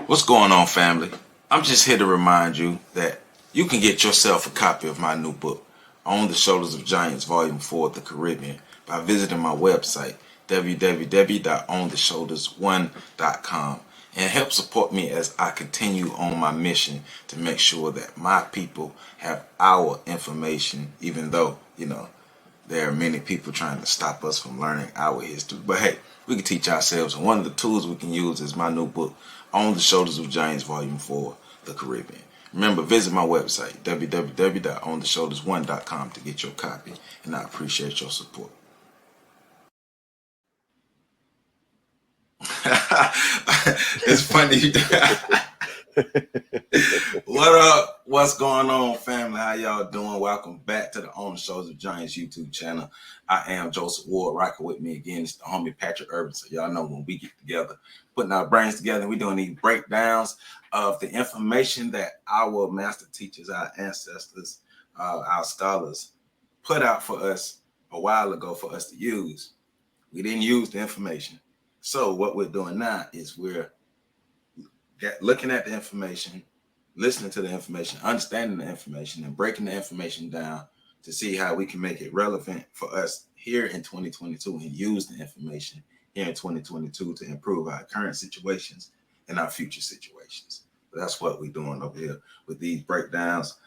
What's going on, family? I'm just here to remind you that you can get yourself a copy of my new book, On the Shoulders of Giants, Volume 4 of the Caribbean, by visiting my website, www.ontheshoulders1.com, and help support me as I continue on my mission to make sure that my people have our information, even though, there are many people trying to stop us from learning our history. But hey, we can teach ourselves. And one of the tools we can use is my new book, On the Shoulders of Giants, Volume 4, The Caribbean. Remember, visit my website, www.ontheshoulders1.com, to get your copy. And I appreciate your support. It's funny. What up? What's going on, family? How y'all doing? Welcome back to the On the Shoulders of Giants YouTube channel. I am Joseph Ward. Rocking with me again, it's the homie Patrick Urban. So y'all know when we get together, putting our brains together, we're doing these breakdowns of the information that our master teachers, our ancestors, our scholars put out for us a while ago for us to use. We didn't use the information. So what we're doing now is we're looking at the information, listening to the information, understanding the information, and breaking the information down to see how we can make it relevant for us here in 2022 and use the information here in 2022 to improve our current situations and our future situations. But that's what we're doing over here with these breakdowns.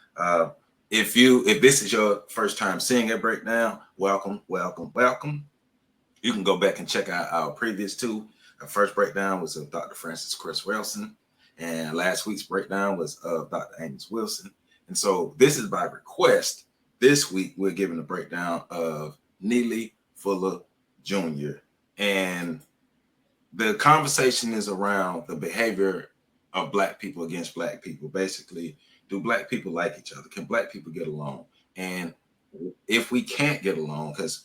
If this is your first time seeing a breakdown, welcome. You can go back and check out our previous two. Our first breakdown was of Dr. Francis Chris Wilson, and last week's breakdown was of Dr. Amos Wilson. And so this is by request. This week, we're giving a breakdown of Neely Fuller Jr. And the conversation is around the behavior of Black people against Black people. Basically, do Black people like each other? Can Black people get along? And if we can't get along, because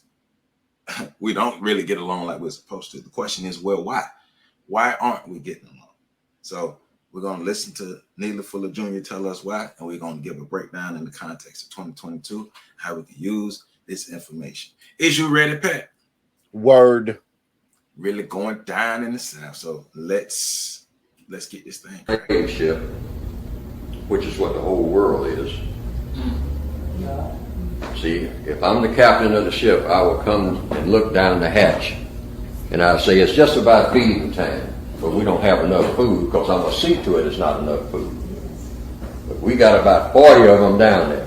we don't really get along like we're supposed to, the question is, well, why? Why aren't we getting along? So we're going to listen to Neely Fuller Jr. tell us why, and we're going to give a breakdown in the context of 2022, how we can use this information. Is you ready, Pat? Word. Really going down in the South. So let's get this thing. Slave ship, which is what the whole world is. See, if I'm the captain of the ship, I will come and look down the hatch, and I'll say, it's just about feeding time, but we don't have enough food, because I'm going to see to it it's not enough food. But we got about 40 of them down there.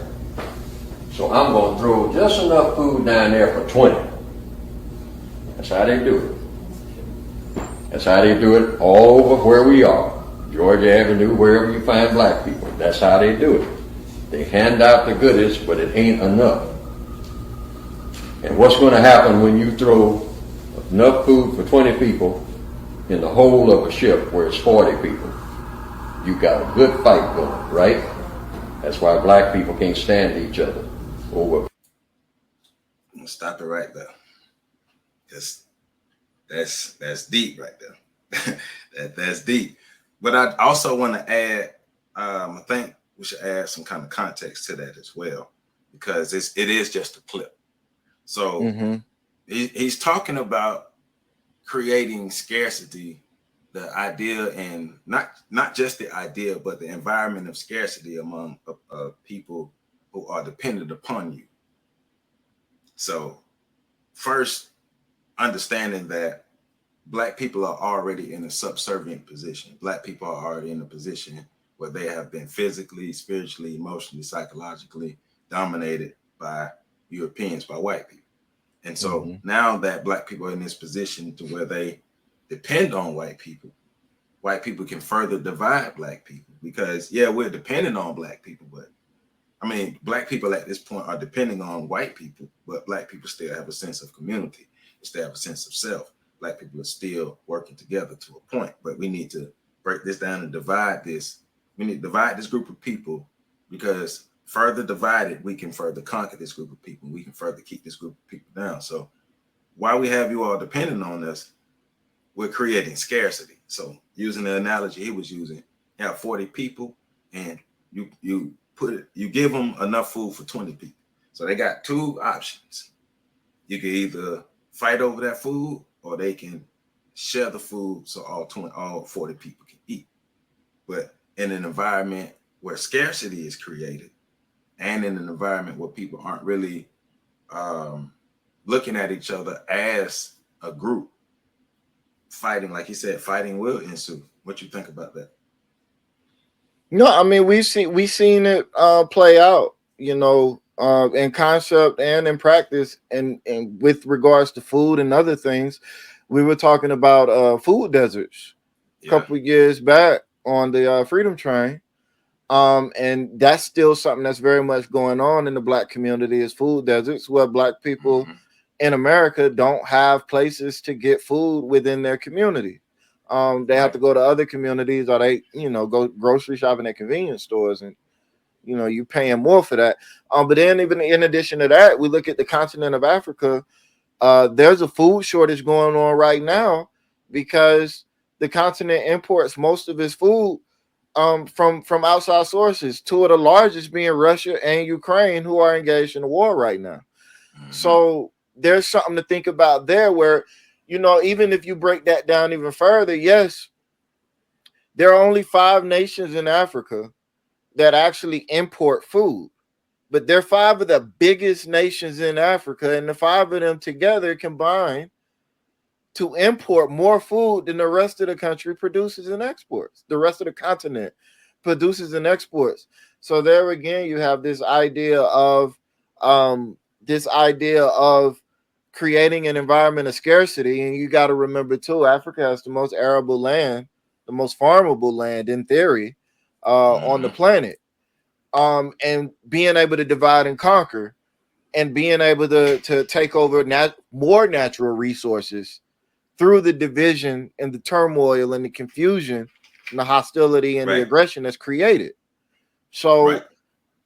So I'm going to throw just enough food down there for 20. That's how they do it. That's how they do it all over where we are. Georgia Avenue, wherever you find Black people. That's how they do it. They hand out the goodies, but it ain't enough. And what's going to happen when you throw enough food for 20 people in the whole of a ship where it's 40 people? You got a good fight going, right? That's why Black people can't stand each other over. I'm going to stop it right there. Because that's deep right there. That's deep. But I also want to add, I think we should add some kind of context to that as well, because it is just a clip. So he's talking about creating scarcity, the idea, and not just the idea, but the environment of scarcity among people who are dependent upon you. So first, understanding that Black people are already in a subservient position. Black people are already in a position where they have been physically, spiritually, emotionally, psychologically dominated by Europeans, by white people. And so now that Black people are in this position to where they depend on white people can further divide Black people, because we're dependent on Black people, but I mean, Black people at this point are depending on white people, but Black people still have a sense of community. They still have a sense of self. Black people are still working together to a point, but we need to break this down and divide this. We need to divide this group of people, because further divided, we can further conquer this group of people. We can further keep this group of people down. So while we have you all depending on us, we're creating scarcity. So using the analogy he was using, you have 40 people and you give them enough food for 20 people. So they got two options. You can either fight over that food, or they can share the food so all 40 people can eat. But in an environment where scarcity is created, and in an environment where people aren't really looking at each other as a group, fighting, like you said, fighting will ensue. What you think about that? No, I mean we seen it play out, in concept and in practice, and with regards to food and other things. We were talking about food deserts a Yeah. couple of years back on the Freedom Train. And that's still something that's very much going on in the black community is food deserts, where black people Hmm. in America don't have places to get food within their community. They have Right. to go to other communities, or they, go grocery shopping at convenience stores, and you paying more for that. But then, even in addition to that, we look at the continent of Africa. There's a food shortage going on right now because the continent imports most of its food from outside sources. Two of the largest being Russia and Ukraine, who are engaged in a war right now. Hmm. So there's something to think about there where, even if you break that down even further, yes, there are only 5 nations in Africa that actually import food. But they're 5 of the biggest nations in Africa, and the 5 of them together combine to import more food than the rest of the country produces and exports. The rest of the continent produces and exports. So there again, you have this idea of creating an environment of scarcity, and you got to remember too, Africa has the most arable land, the most farmable land in theory, on the Hmm. planet. And being able to divide and conquer, and being able to take over more natural resources through the division and the turmoil and the confusion and the hostility and the Right. aggression that's created. Right. So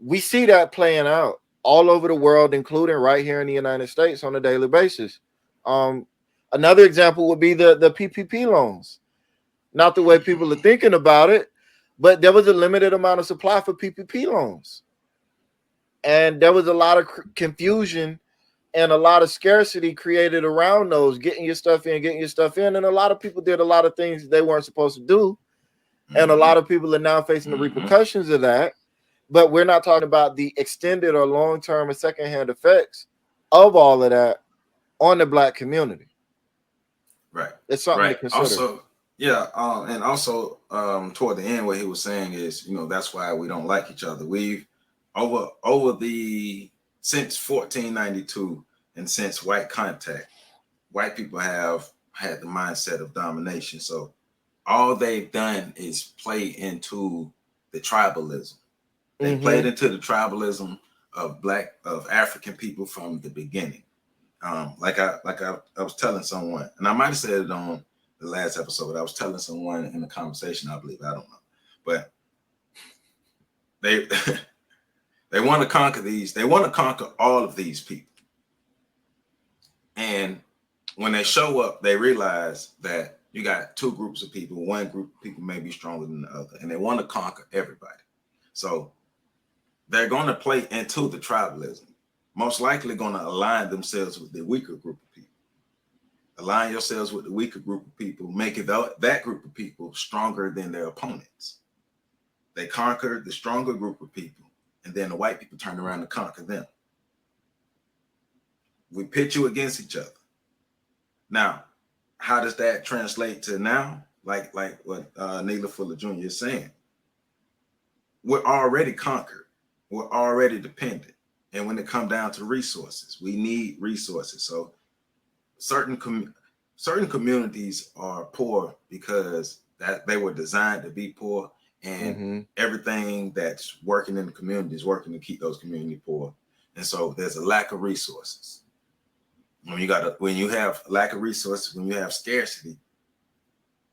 we see that playing out all over the world, including right here in the United States on a daily basis. Um, Another example would be the PPP loans. Not the way people are thinking about it, but there was a limited amount of supply for PPP loans. And there was a lot of confusion and a lot of scarcity created around those, getting your stuff in, getting your stuff in. And a lot of people did a lot of things they weren't supposed to do. And a Hmm. lot of people are now facing the Hmm. repercussions of that. But we're not talking about the extended or long-term or secondhand effects of all of that on the black community. Right. It's something to Right. consider. Also, yeah, and also toward the end, what he was saying is, that's why we don't like each other. We've over the since 1492 and since white contact, white people have had the mindset of domination. So all they've done is play into the tribalism. They played Mm-hmm. into the tribalism of African people from the beginning. I was telling someone, and I might have said it on the last episode. I was telling someone in a conversation, I believe, I don't know, but they they want to conquer these. They want to conquer all of these people, and when they show up, they realize that you got two groups of people. One group of people may be stronger than the other, and they want to conquer everybody. So they're going to play into the tribalism. Most likely going to align themselves with the weaker group of people. Align yourselves with the weaker group of people, make it that group of people stronger than their opponents. They conquer the stronger group of people, and then the white people turn around and conquer them. We pit you against each other. Now, how does that translate to now? Like what Neela Fuller Jr. is saying. We're already conquered. We're already dependent. And when it comes down to resources, we need resources. So certain communities are poor because that they were designed to be poor, and Mm-hmm. everything that's working in the community is working to keep those communities poor. And so there's a lack of resources. When you have lack of resources, when you have scarcity,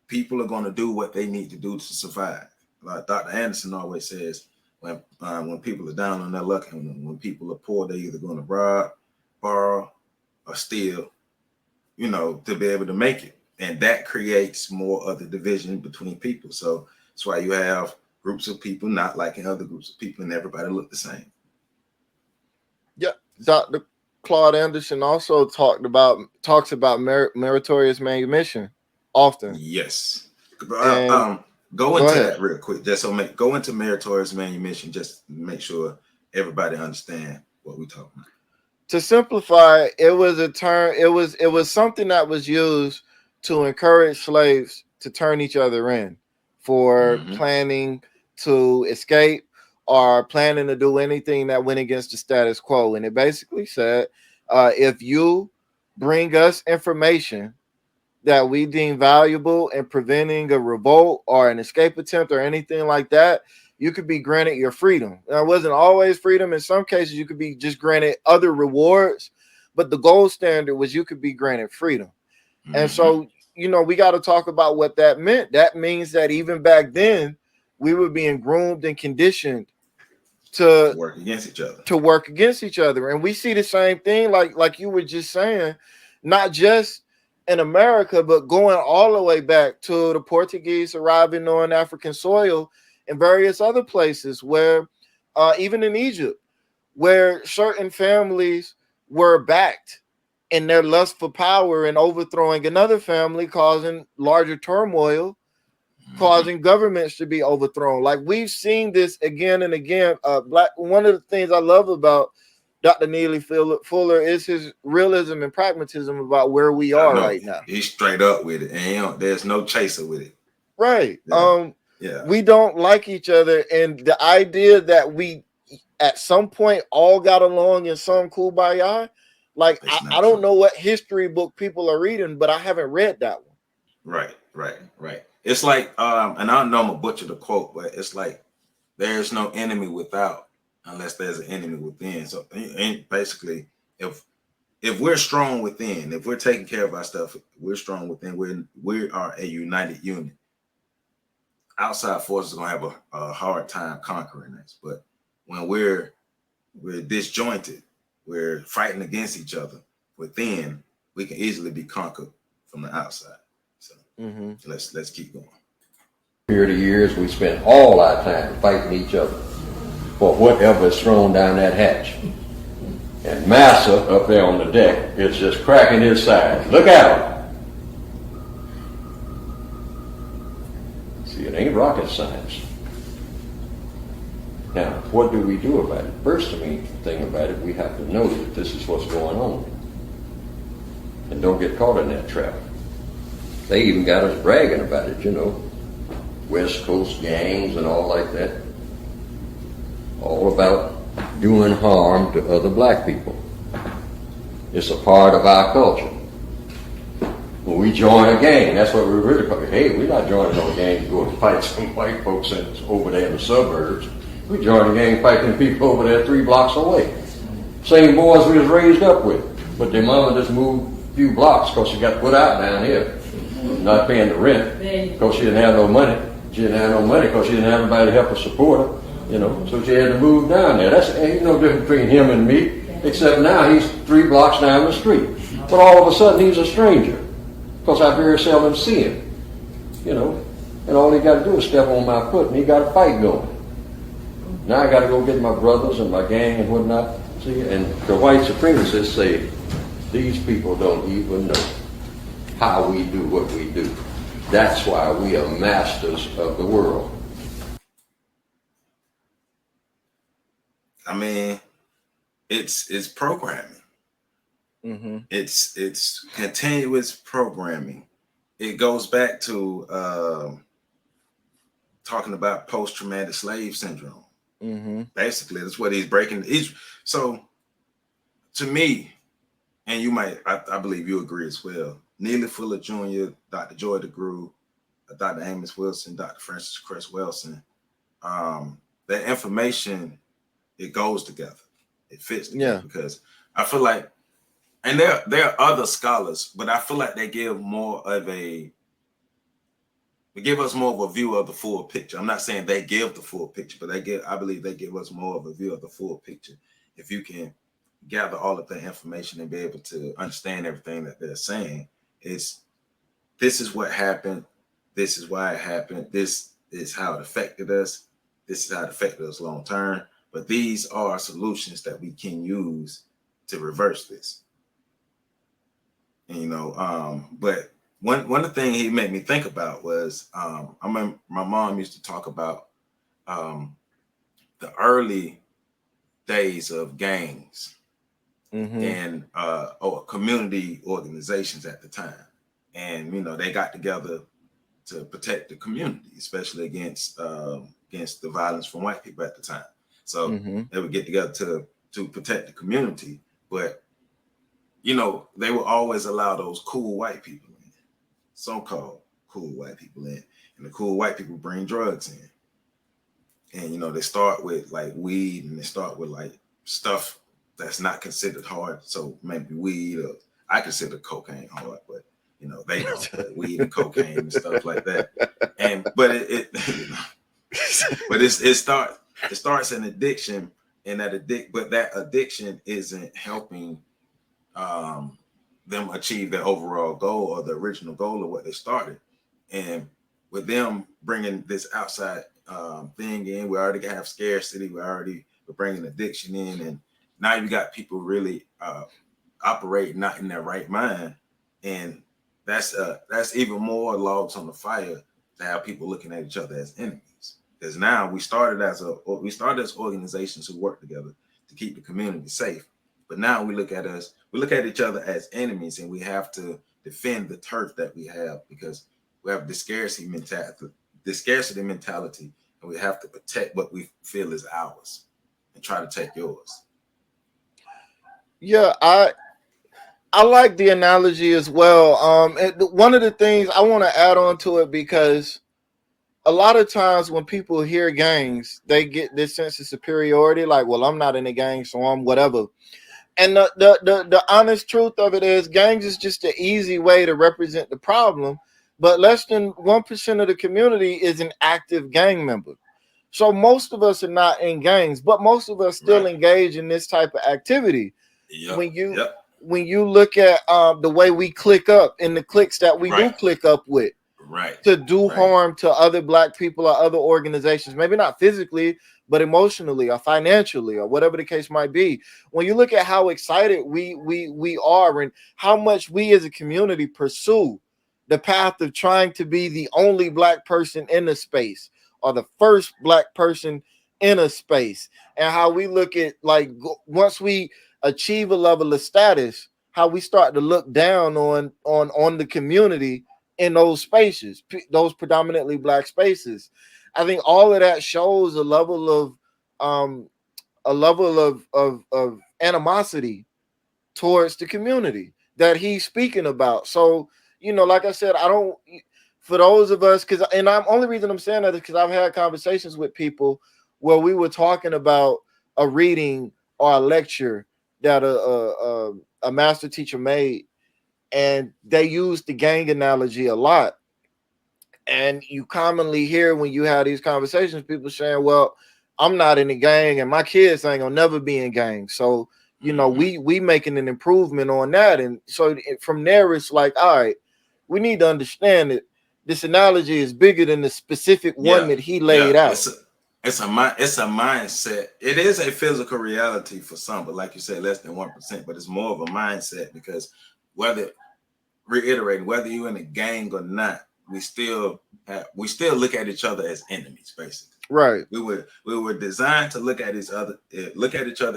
people are going to do what they need to do to survive. Like Dr. Anderson always says, when people are down on their luck and when people are poor, they're either going to rob, borrow, or steal, to be able to make it. And that creates more of the division between people. So that's why you have groups of people not liking other groups of people, and everybody look the same. Yeah. Dr. Claude Anderson also talks about meritorious manumission often. Yes. And Go Go into ahead. that real quick. Just so go into meritorious manumission. Just make sure everybody understand what we talking about. To simplify, it was a term. It was something that was used to encourage slaves to turn each other in for Mm-hmm. planning to escape or planning to do anything that went against the status quo. And it basically said, if you bring us information that we deem valuable in preventing a revolt or an escape attempt or anything like that, you could be granted your freedom. Now, it wasn't always freedom. In some cases, you could be just granted other rewards, but the gold standard was you could be granted freedom. And Mm-hmm. so, we got to talk about what that meant. That means that even back then, we were being groomed and conditioned To to work against each other. work against each other. And we see the same thing, like you were just saying, not just in America, but going all the way back to the Portuguese arriving on African soil and various other places where, even in Egypt, where certain families were backed in their lust for power and overthrowing another family, causing larger turmoil, causing governments to be overthrown. Like we've seen this again and again. One of the things I love about Dr. Neely Fuller is his realism and pragmatism about where we I are know right now. he's straight up with it, and there's no chaser with it. Right. Yeah. We don't like each other, and the idea that we at some point all got along in some kumbaya, like It's I not don't true. know what history book people are reading, but I haven't read that one. Right. It's like, and I don't know I'm gonna butcher the quote, but it's like there's no enemy without unless there's an enemy within. So and basically, if we're strong within, if we're taking care of our stuff, we're strong within. We are a united unit. Outside forces are gonna have a hard time conquering us. But when we're disjointed, we're fighting against each other within, we can easily be conquered from the outside. So let's keep going. Period of years, we spend all our time fighting each other for whatever is thrown down that hatch. And Massa up there on the deck is just cracking his sides. Look out! See, it ain't rocket science. Now, what do we do about it? First, thing about it, we have to know that this is what's going on. And don't get caught in that trap. They even got us bragging about it, West Coast gangs and all like that. All about doing harm to other black people. It's a part of our culture. When we join a gang, that's what we're really talking. Hey, we're not joining no gang to go and fight some white folks over there in the suburbs. We joined a gang fighting people over there 3 blocks away. Same boys we was raised up with. But their mama just moved a few blocks because she got put out down here. Not paying the rent because she didn't have no money. She didn't have no money because she didn't have anybody to help her support her. So she had to move down there. Ain't no difference between him and me, except now he's 3 blocks down the street. But all of a sudden he's a stranger because I very seldom see him. And all he got to do is step on my foot and he got a fight going. Now I got to go get my brothers and my gang and whatnot. See, and the white supremacists say these people don't even know how we do what we do. That's why we are masters of the world. I mean, it's programming. It's continuous programming. It goes back to talking about post-traumatic slave syndrome. Basically, that's what he's breaking. So, to me, and you might, I believe you agree as well. Neely Fuller Jr., Dr. Joy DeGruy, Dr. Amos Wilson, Dr. Francis Cress Wilson, that information, it goes together. It fits together because I feel like, and there are other scholars, but I feel like they give us more of a view of the full picture. I'm not saying they give the full picture, but I believe they give us more of a view of the full picture. If you can gather all of the information and be able to understand everything that they're saying, this is what happened. This is why it happened. This is how it affected us. This is how it affected us long term. But these are solutions that we can use to reverse this. And, but one of the things he made me think about was I remember my mom used to talk about the early days of gangs and community organizations at the time, and they got together to protect the community, especially against the violence from white people at the time. So they would get together to protect the community, but they would always allow those cool white people in, so-called cool white people in, and the cool white people bring drugs in. And they start with like weed, and they start with like stuff that's not considered hard. So maybe weed, or I consider cocaine hard, but they don't. Like weed and cocaine and stuff like that. But it starts an addiction, and that addiction isn't helping them achieve their overall goal or the original goal of what they started. And with them bringing this outside thing in, we already have scarcity. We're bringing addiction in, and now you got people really operating not in their right mind, and that's even more logs on the fire to have people looking at each other as enemies. Because now we started as organizations who work together to keep the community safe, but now we look at each other as enemies, and we have to defend the turf that we have because we have the scarcity mentality, and we have to protect what we feel is ours and try to take yours. Yeah, I like the analogy as well. One of the things I want to add on to it, because a lot of times when people hear gangs, they get this sense of superiority, like, well, I'm not in a gang, so I'm whatever. And the honest truth of it is, gangs is just an easy way to represent the problem. But less than 1% of the community is an active gang member. So most of us are not in gangs, but most of us still engage in this type of activity. Yep. When you look at the way we click up in the cliques that we do click up with, to do harm to other Black people or other organizations, maybe not physically, but emotionally or financially or whatever the case might be. When you look at how excited we are and how much we as a community pursue the path of trying to be the only Black person in a space or the first Black person in a space, and how we look at, like, once we achieve a level of status, how we start to look down on the community in those spaces, those predominantly Black spaces. I think all of that shows a level of animosity towards the community that he's speaking about. So, like I said, for those of us, only reason I'm saying that is because I've had conversations with people where we were talking about a reading or a lecture that a master teacher made, and they used the gang analogy a lot. And you commonly hear when you have these conversations, people saying, well, I'm not in a gang and my kids ain't gonna never be in gangs. So, we making an improvement on that. And so from there, it's like, all right, we need to understand that this analogy is bigger than the specific one that he laid out. It's a mindset. It is a physical reality for some, but like you said, less than 1%. But it's more of a mindset, because whether you're in a gang or not, we still look at each other as enemies, basically. Right. We were designed to look at each other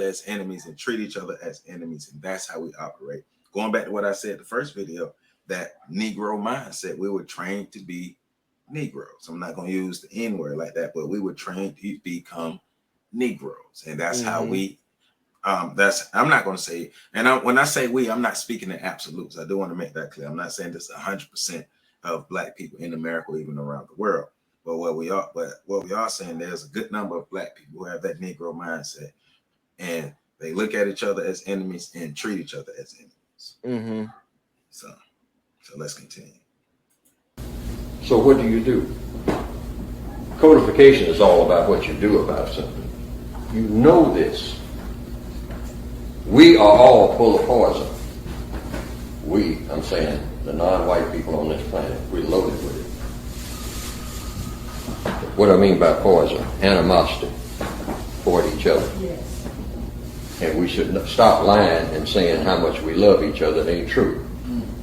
as enemies and treat each other as enemies, and that's how we operate. Going back to what I said in the first video, that Negro mindset, we were trained to be Negroes. I'm not going to use the N word like that, but we were trained to become Negroes, and that's how we. I'm not going to say, and when I say we, I'm not speaking in absolutes. I do want to make that clear. I'm not saying this 100% of Black people in America or even around the world. But what we are saying, there's a good number of Black people who have that Negro mindset, and they look at each other as enemies and treat each other as enemies. So let's continue. So what do? Codification is all about what you do about something. You know this. We are all full of poison. I'm saying the non-white people on this planet, we're loaded with it. What I mean by poison, animosity toward each other. Yes. And we should stop lying and saying how much we love each other. It ain't true.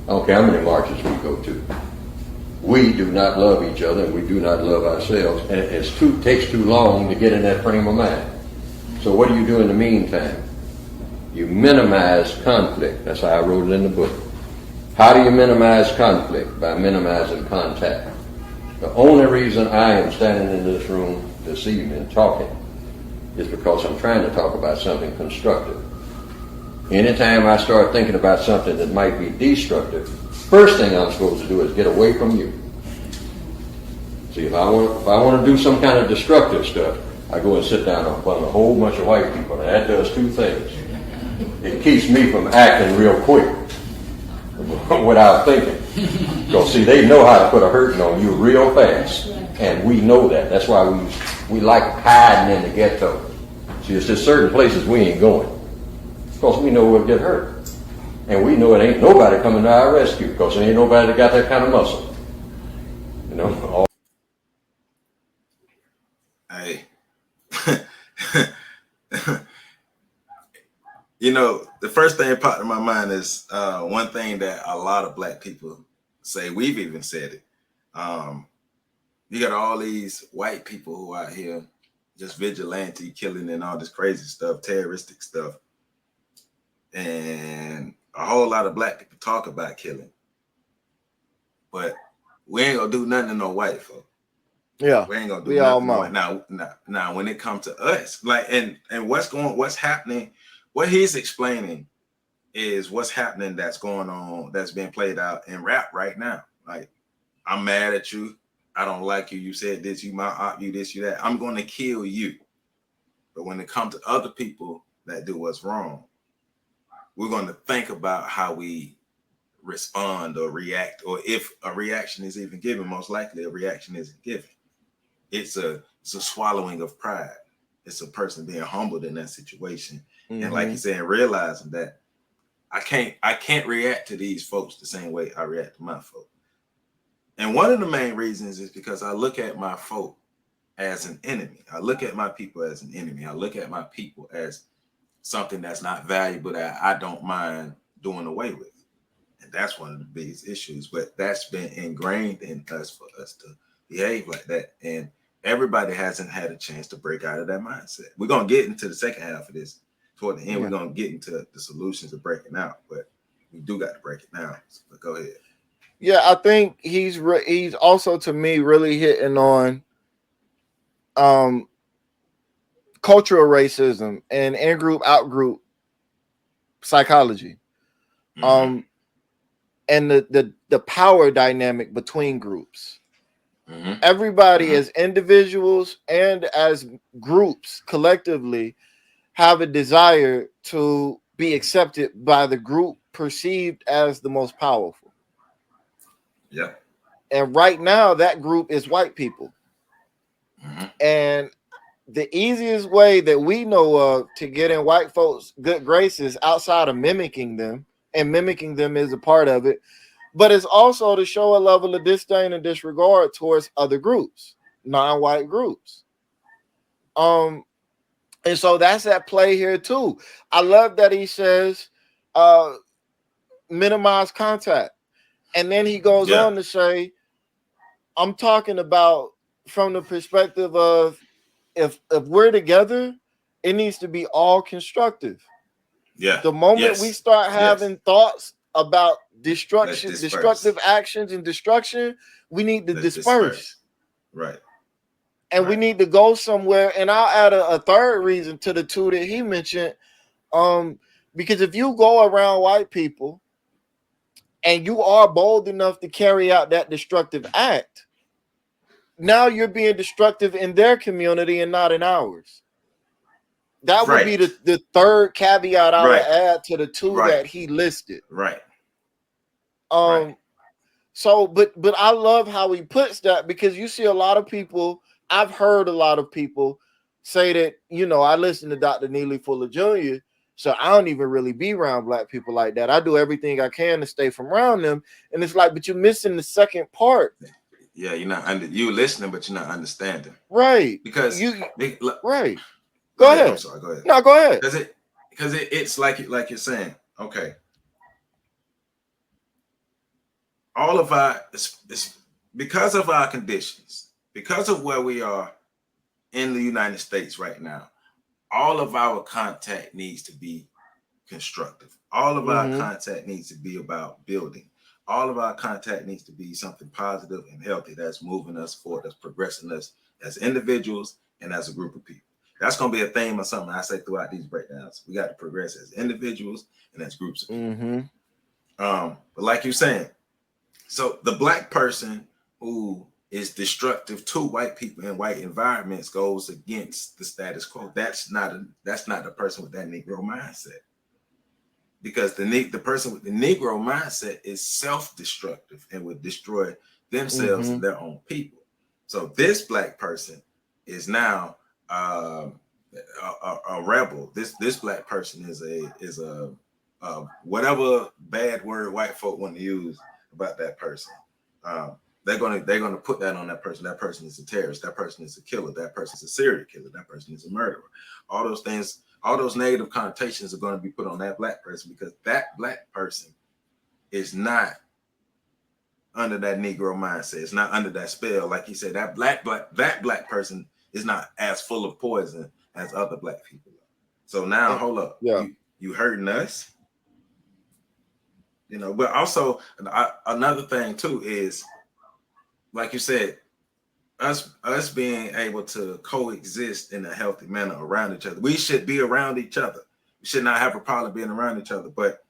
I don't care how many marches we go to. We do not love each other, and we do not love ourselves, and it takes too long to get in that frame of mind. So what do you do in the meantime? You minimize conflict. That's how I wrote it in the book. How do you minimize conflict? By minimizing contact. The only reason I am standing in this room this evening talking is because I'm trying to talk about something constructive. Anytime I start thinking about something that might be destructive, first thing I'm supposed to do is get away from you. See, if I want to do some kind of destructive stuff, I go and sit down in front of a whole bunch of white people, and that does two things. It keeps me from acting real quick without thinking. Because see, they know how to put a hurting on you real fast, and we know that. That's why we like hiding in the ghetto. See, it's just certain places we ain't going, because we know we'll get hurt, and we know it ain't nobody coming to our rescue, because there ain't nobody that got that kind of muscle. You know. Hey. You know, the first thing that popped in my mind is one thing that a lot of black people say. We've even said it. You got all these white people who out here just vigilante killing and all this crazy stuff, terroristic stuff. And a whole lot of black people talk about killing. But we ain't gonna do nothing to no white folk. Yeah, we ain't gonna do we all nothing. Now, when it comes to us, like, and what's happening, what he's explaining is what's happening that's going on, that's being played out in rap right now. Like, I'm mad at you. I don't like you. You said this, you might opt you this, you that. I'm going to kill you. But when it comes to other people that do what's wrong, we're going to think about how we respond or react, or if a reaction is even given. Most likely a reaction isn't given. It's a swallowing of pride. It's a person being humbled in that situation. Mm-hmm. And like you said, realizing that I can't react to these folks the same way I react to my folk. And one of the main reasons is because I look at my folk as an enemy. I look at my people as an enemy. I look at my people as something that's not valuable, that I don't mind doing away with. And that's one of the biggest issues. But that's been ingrained in us for us to behave like that. And everybody hasn't had a chance to break out of that mindset. We're going to get into the second half of this. Toward the end, we're going to get into the solutions of breaking out. But we do got to break it down. So go ahead. Yeah, I think he's also, to me, really hitting on cultural racism and in-group, out-group psychology. Mm-hmm. And the power dynamic between groups. Mm-hmm. Everybody as individuals and as groups collectively have a desire to be accepted by the group perceived as the most powerful. Yeah. And right now that group is white people. Mm-hmm. And the easiest way that we know of to get in white folks' good graces outside of mimicking them, and mimicking them is a part of it, but it's also to show a level of disdain and disregard towards other groups, non-white groups. And so that's at play here too. I love that he says minimize contact. And then he goes on to say, I'm talking about from the perspective of if we're together, it needs to be all constructive. Yeah. The moment we start having thoughts about destructive actions and destruction, we need to disperse. Right. And we need to go somewhere. And I'll add a third reason to the two that he mentioned. Because if you go around white people and you are bold enough to carry out that destructive act, now you're being destructive in their community and not in ours. That would be the third caveat I would add to the two that he listed. Right. So, but I love how he puts that, because you see a lot of people, I've heard a lot of people say that, you know, I listen to Dr. Neely Fuller Jr., so I don't even really be around black people like that. I do everything I can to stay from around them. And it's like, but you're missing the second part. Yeah, you're listening, but you're not understanding. Right. Because right. Go ahead. I'm sorry, go ahead. No, go ahead. Because it's like you're saying, okay, all of our it's because of our conditions, because of where we are in the United States right now, all of our contact needs to be constructive. All of our contact needs to be about building. All of our contact needs to be something positive and healthy that's moving us forward, that's progressing us as individuals and as a group of people. That's going to be a theme or something I say throughout these breakdowns. We got to progress as individuals and as groups of people. But like you're saying, so the black person who is destructive to white people in white environments goes against the status quo. That's not the person with that Negro mindset. Because the person with the Negro mindset is self-destructive and would destroy themselves and their own people. So this black person is now a rebel. This black person is a whatever bad word white folk want to use about that person. They're gonna put that on that person. That person is a terrorist. That person is a killer. That person is a serial killer. That person is a murderer. All those things, all those negative connotations are going to be put on that black person because that black person is not under that Negro mindset. It's not under that spell. Like he said, that black person is not as full of poison as other black people are. So now, hold up. Yeah. You hurting us? You know, but also another thing too is, like you said, us being able to coexist in a healthy manner around each other. We should be around each other. We should not have a problem being around each other, but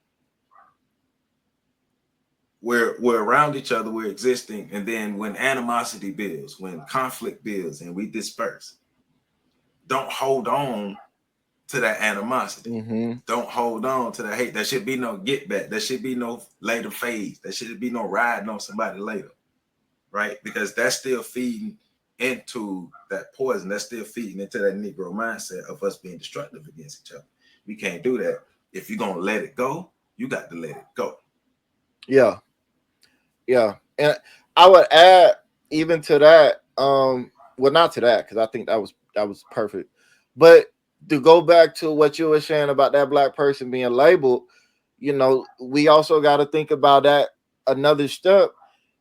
we're around each other, we're existing, and then when animosity builds, when conflict builds, and we disperse, don't hold on to that animosity. Don't hold on to that hate. There should be no get back. There should be no later phase. There should be no riding on somebody later, right? Because that's still feeding into that poison. That's still feeding into that Negro mindset of us being destructive against each other. We can't do that. If you're gonna let it go, you got to let it go. Yeah. And I would add even to that, well, not to that, because I think that was perfect. But to go back to what you were saying about that black person being labeled, you know, we also got to think about that another step.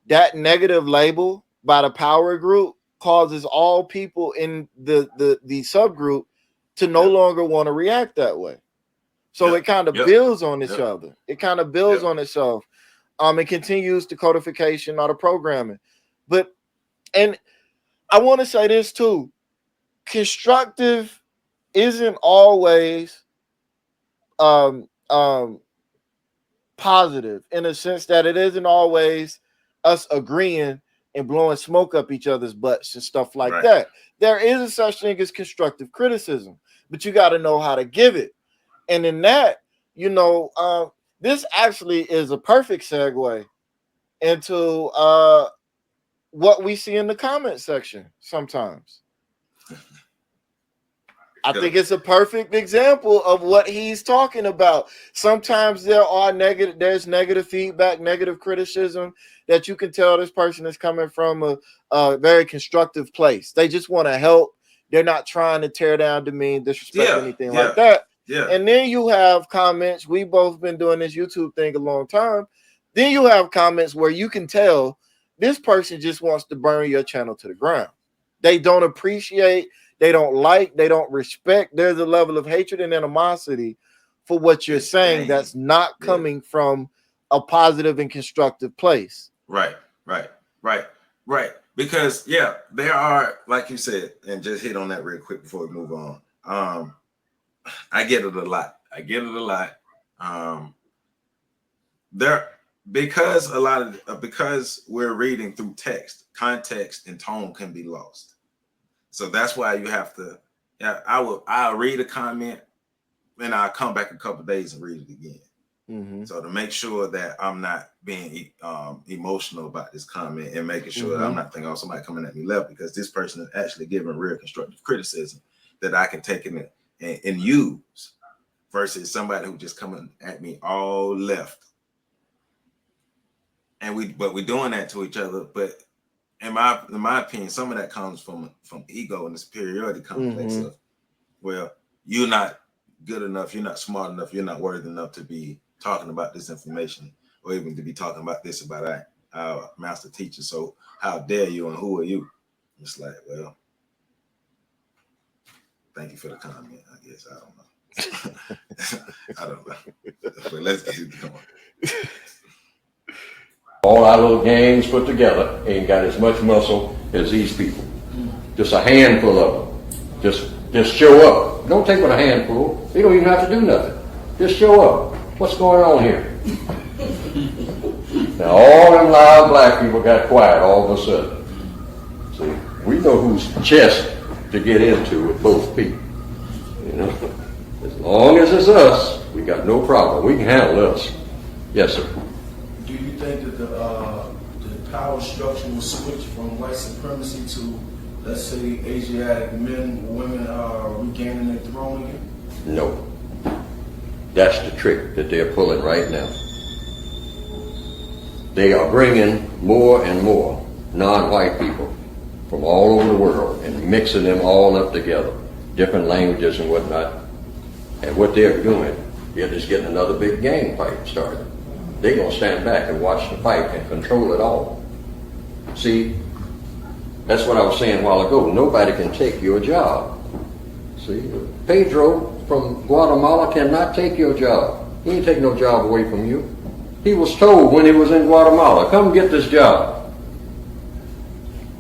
That negative label by the power group causes all people in the subgroup to no longer want to react that way. So it kind of builds on each other. It kind of builds on itself. It continues the codification or the programming. But, and I want to say this too, constructive isn't always positive, in a sense that it isn't always us agreeing and blowing smoke up each other's butts and stuff like that. There is a such thing as constructive criticism, but you got to know how to give it. And in that, you know, this actually is a perfect segue into what we see in the comment section sometimes. I think it's a perfect example of what he's talking about. Sometimes there's negative feedback, negative criticism that you can tell this person is coming from a very constructive place. They just want to help. They're not trying to tear down, demean, disrespect, anything like that. Yeah. And then you have comments. We both been doing this YouTube thing a long time. Then you have comments where you can tell this person just wants to burn your channel to the ground. They don't appreciate, they don't like, they don't respect. There's a level of hatred and animosity for what you're saying that's not coming from a positive and constructive place. Right. Because there are, like you said, and just hit on that real quick before we move on. I get it a lot. Because we're reading through text, context and tone can be lost. So that's why you have to. I'll read a comment, and I'll come back a couple of days and read it again. So to make sure that I'm not being emotional about this comment and making sure that I'm not thinking, oh, somebody coming at me left, because this person is actually giving real constructive criticism that I can take in and use, versus somebody who just coming at me all left. And we're doing that to each other. But in my opinion, some of that comes from ego and the superiority complex of, well, you're not good enough, you're not smart enough, you're not worthy enough to be talking about this information, or even to be talking about this about that. our master teacher. So how dare you and who are you? It's like, well, thank you for the comment. I guess I don't know. I don't know. But let's get it going. All our little gangs put together ain't got as much muscle as these people. Just a handful of them. Just show up. Don't take but a handful. You don't even have to do nothing. Just show up. What's going on here? Now all them loud black people got quiet all of a sudden. See, we know whose chest to get into with both people. You know, as long as it's us, we got no problem. We can handle us. Yes, sir. Do you think that the power structure will switch from white supremacy to, let's say, Asiatic men or women are regaining their throne again? No. That's the trick that they're pulling right now. They are bringing more and more non-white people from all over the world and mixing them all up together, different languages and whatnot. And what they're doing, they're just getting another big gang fight started. They're going to stand back and watch the fight and control it all. See, that's what I was saying a while ago. Nobody can take your job. See, Pedro from Guatemala cannot take your job. He ain't taking no job away from you. He was told when he was in Guatemala, come get this job.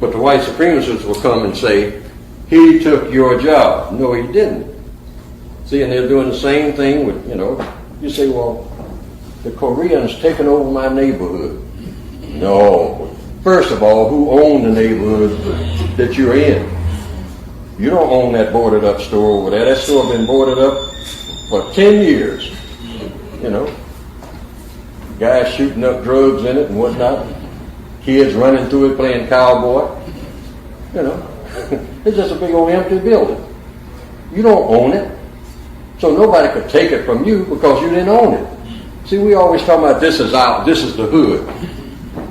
But the white supremacists will come and say, he took your job. No, he didn't. See, and they're doing the same thing with, you say, well, the Koreans taking over my neighborhood. No. First of all, who owned the neighborhood that you're in? You don't own that boarded up store over there. That store been boarded up for 10 years. Guys shooting up drugs in it and whatnot. Kids running through it playing cowboy. It's just a big old empty building. You don't own it. So nobody could take it from you because you didn't own it. See, we always talk about this is the hood.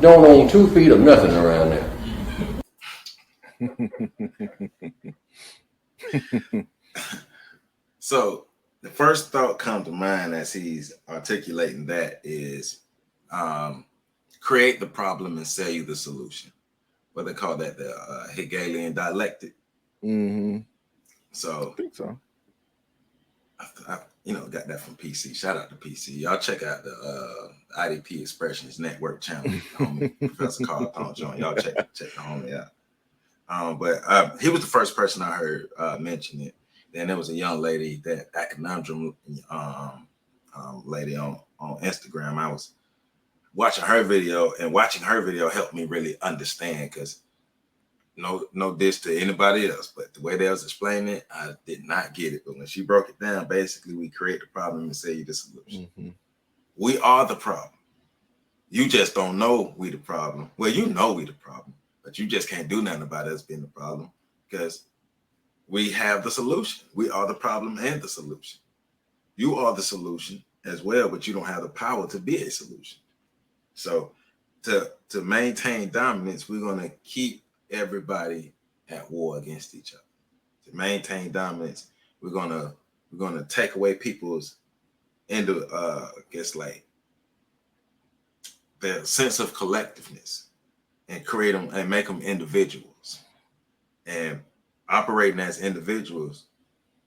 Don't own 2 feet of nothing around there. So the first thought comes to mind as he's articulating that is create the problem and sell you the solution. What they call that, the Hegelian dialectic. Mm-hmm. So I think so. I got that from PC. Shout out to PC. Y'all check out the IDP Expressions Network channel. Professor Carl Thorne. Y'all check the homie out. But he was the first person I heard mention it. Then there was a young lady, that conundrum lady on Instagram. I was watching her video, and watching her video helped me really understand, because no diss to anybody else, but the way they was explaining it, I did not get it. But when she broke it down, basically we create the problem and say you the solution. Mm-hmm. We are the problem. You just don't know we the problem. Well, you know we the problem, but you just can't do nothing about us being the problem, because we have the solution. We are the problem and the solution. You are the solution as well, but you don't have the power to be a solution. So to maintain dominance, we're going to keep everybody at war against each other. To maintain dominance, we're gonna take away people's their sense of collectiveness and create them and make them individuals. And operating as individuals,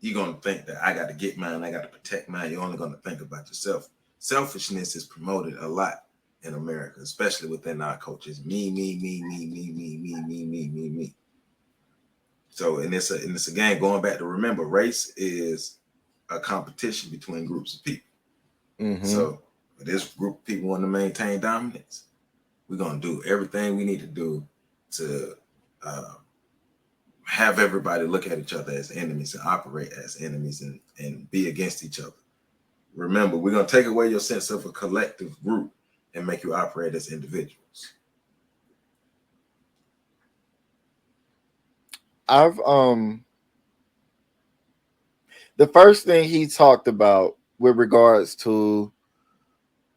you're gonna think that I got to get mine, I got to protect mine. You're only gonna think about yourself. Selfishness is promoted a lot in America, especially within our cultures. Me. So, and it's again going back to, remember, race is a competition between groups of people. Mm-hmm. So, if this group of people want to maintain dominance, we're gonna do everything we need to do to have everybody look at each other as enemies and operate as enemies and be against each other. Remember, we're gonna take away your sense of a collective group and make you operate as individuals. The first thing he talked about with regards to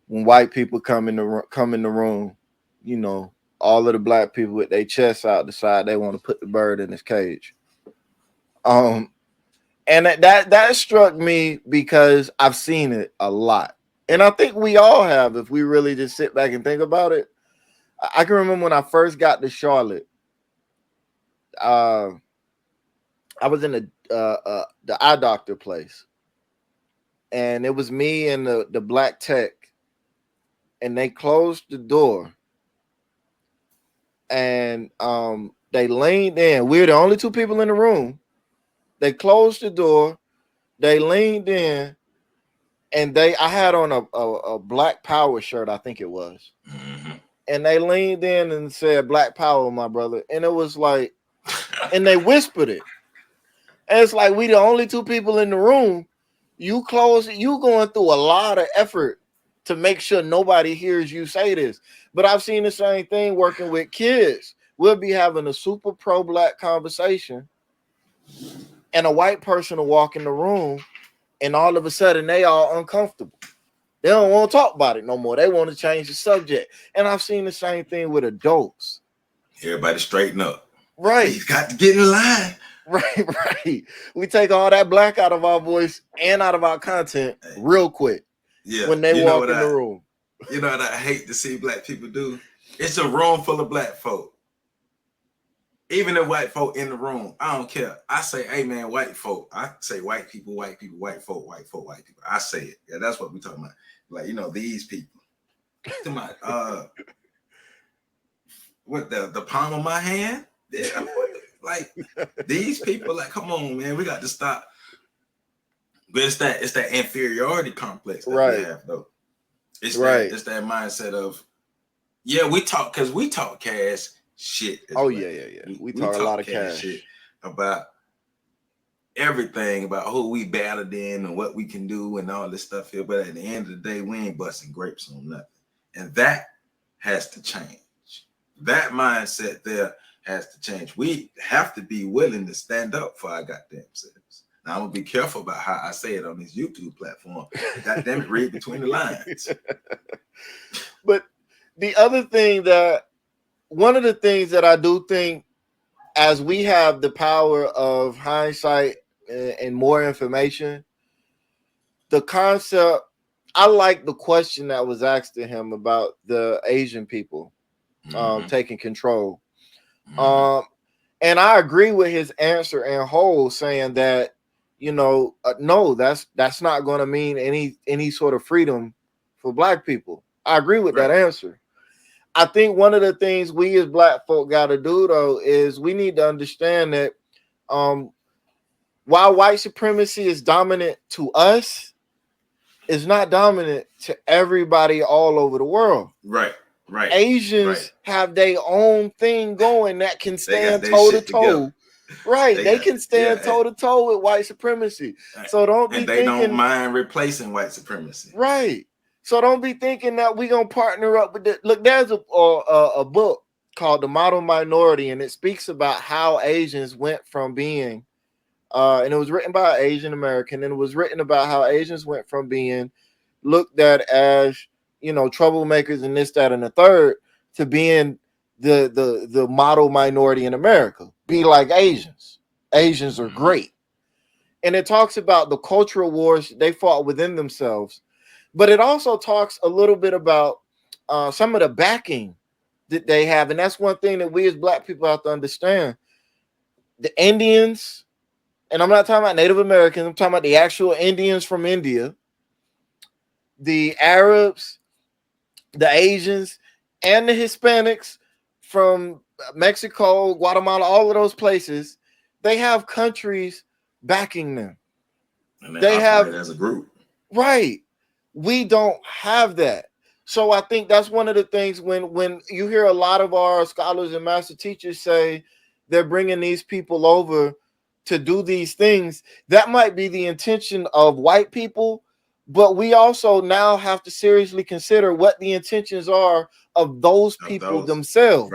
when white people come in the room, all of the black people with their chests out decide they want to put the bird in his cage. And that struck me because I've seen it a lot. And I think we all have, if we really just sit back and think about it. I can remember when I first got to Charlotte. I was in the eye doctor place, and it was me and the black tech, and they closed the door, and they leaned in. We were the only two people in the room. They closed the door, they leaned in, and I had on a Black Power shirt, I think it was. Mm-hmm. And they leaned in and said, "Black Power, my brother." And it was like, and they whispered it. And it's like, we the only two people in the room. You close it, you going through a lot of effort to make sure nobody hears you say this. But I've seen the same thing working with kids. We'll be having a super pro-black conversation, and a white person will walk in the room, and all of a sudden they all uncomfortable. They don't want to talk about it no more. They want to change the subject. And I've seen the same thing with adults. Everybody straighten up. Right. You got to get in line. Right. We take all that black out of our voice and out of our content real quick. Yeah. When they walk in the room. You know what I hate to see black people do? It's a room full of black folk. Even the white folk in the room, I don't care. I say, hey man, white folk. I say white people, white people, white folk, white folk, white people. I say it. Yeah, that's what we're talking about. Like, you know, these people. To my with the palm of my hand. Yeah, I mean, like these people, like, come on, man, we got to stop. But it's that inferiority complex that we have, though. It's it's that mindset of, yeah, we talk cash shit. Oh yeah. We talk a lot of cash shit about everything, about who we battled in and what we can do and all this stuff here. But at the end of the day, we ain't busting grapes on nothing, and that has to change. That mindset there has to change. We have to be willing to stand up for our goddamn selves. Now I'm gonna be careful about how I say it on this YouTube platform. Goddamn it, read between the lines. But the other thing one of the things that I do think, as we have the power of hindsight and more information, the concept, I like the question that was asked to him about the Asian people taking control. And I agree with his answer in whole, saying that, you know, no, that's not going to mean any sort of freedom for black people. I agree with that answer. I think one of the things we as black folk got to do, though, is we need to understand that while white supremacy is dominant to us, it's not dominant to everybody all over the world. Right. Asians have their own thing going that can stand toe to toe. Right. They can stand toe to toe with white supremacy. So don't be thinking, don't mind replacing white supremacy. Right. So don't be thinking that we're gonna partner up with it. Look, there's a book called The Model Minority, and it speaks about how Asians went from being and it was written by an Asian American, and it was written about how Asians went from being looked at as, you know, troublemakers and this, that, and the third, to being the model minority in America. Be like Asians. Asians are great. And it talks about the cultural wars they fought within themselves. But it also talks a little bit about some of the backing that they have. And that's one thing that we as black people have to understand. The Indians, and I'm not talking about Native Americans, I'm talking about the actual Indians from India, the Arabs, the Asians, and the Hispanics from Mexico, Guatemala, all of those places, they have countries backing them. And they have as a group. Right. We don't have that. So I think that's one of the things when you hear a lot of our scholars and master teachers say they're bringing these people over to do these things, that might be the intention of white people, but we also now have to seriously consider what the intentions are of those people themselves.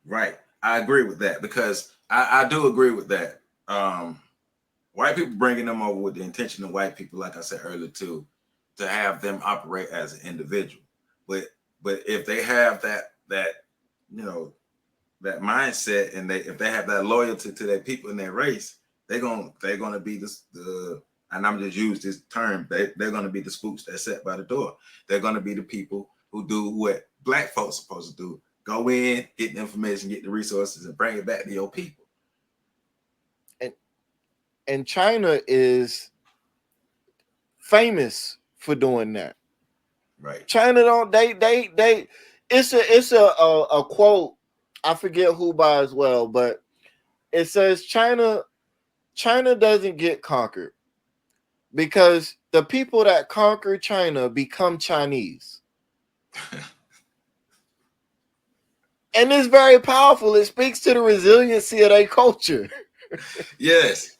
Right. I agree with that, because I do agree with that. White people bringing them over with the intention of white people, like I said earlier too, to have them operate as an individual. But if they have that you know, that mindset, and if they have that loyalty to their people and their race, they're gonna be the and I'm just use this term, they're gonna be the spooks that sit by the door. They're gonna be the people who do what black folks supposed to do, Go in, get the information, get the resources, and bring it back to your people. And China is famous for doing that. Right. China don't they it's a quote, I forget who by as well, but it says China doesn't get conquered because the people that conquer China become Chinese. And it's very powerful. It speaks to the resiliency of their culture. Yes.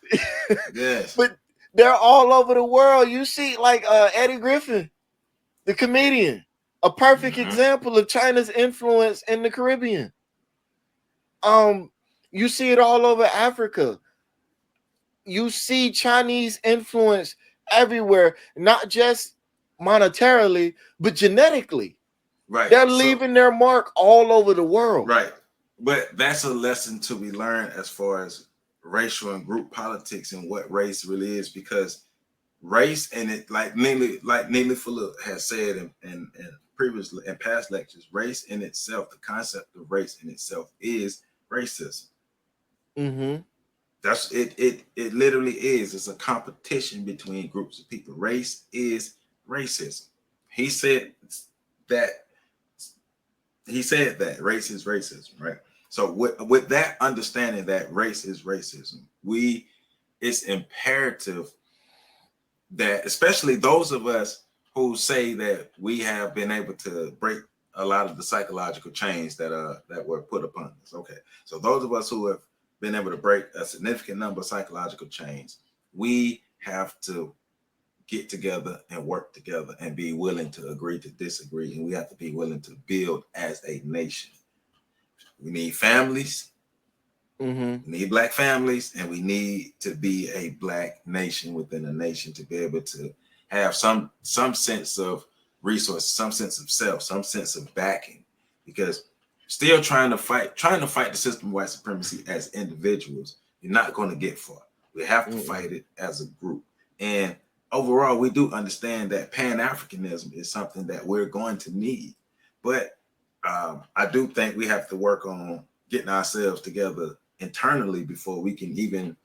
Yes. But they're all over the world. You see, like Eddie Griffin, the comedian, a perfect example of China's influence in the Caribbean. You see it all over Africa. You see Chinese influence everywhere, not just monetarily, but genetically. Right. They're leaving their mark all over the world. Right. But that's a lesson to be learned as far as racial and group politics and what race really is, because race and it, like Neely Fuller has said in previously in past lectures, race in itself, the concept of race in itself is racism. Mm-hmm. That's it. It literally is. It's a competition between groups of people. Race is racism. He said that race is racism, right? So with that understanding that race is racism, it's imperative that, especially those of us who say that we have been able to break a lot of the psychological chains that were put upon us. Okay, so those of us who have been able to break a significant number of psychological chains, we have to get together and work together and be willing to agree to disagree, and we have to be willing to build as a nation. We need families. Mm-hmm. We need Black families, and we need to be a Black nation within a nation to be able to have some sense of resources, some sense of self, some sense of backing. Because still trying to fight the system of white supremacy as individuals, you're not going to get far. We have to fight it as a group. And overall, we do understand that Pan-Africanism is something that we're going to need. But I do think we have to work on getting ourselves together internally before we can even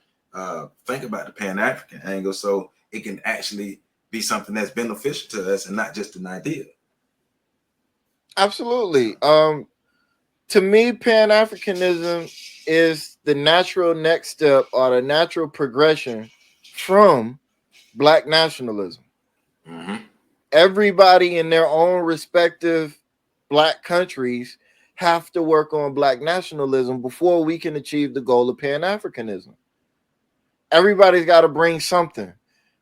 think about the Pan-African angle, so it can actually be something that's beneficial to us and not just an idea. Absolutely. To me, Pan-Africanism is the natural next step or the natural progression from Black nationalism. Mm-hmm. Everybody in their own respective Black countries have to work on Black nationalism before we can achieve the goal of Pan-Africanism. Everybody's got to bring something,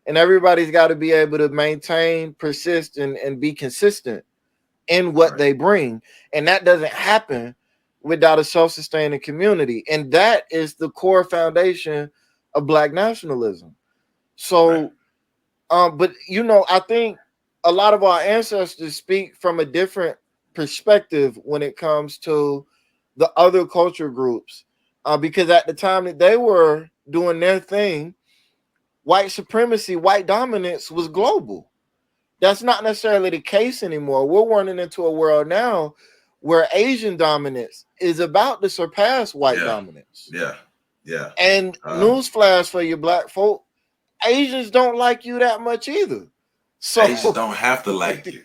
and everybody's got to be able to maintain, persist, and be consistent in what they bring. And that doesn't happen without a self-sustaining community. And that is the core foundation of Black nationalism. So, but I think a lot of our ancestors speak from a different perspective when it comes to the other culture groups, because at the time that they were doing their thing, white supremacy, white dominance was global. That's not necessarily the case anymore. We're running into a world now where Asian dominance is about to surpass white dominance. Yeah. And newsflash for you Black folk, Asians don't like you that much either. So Asians don't have to like you.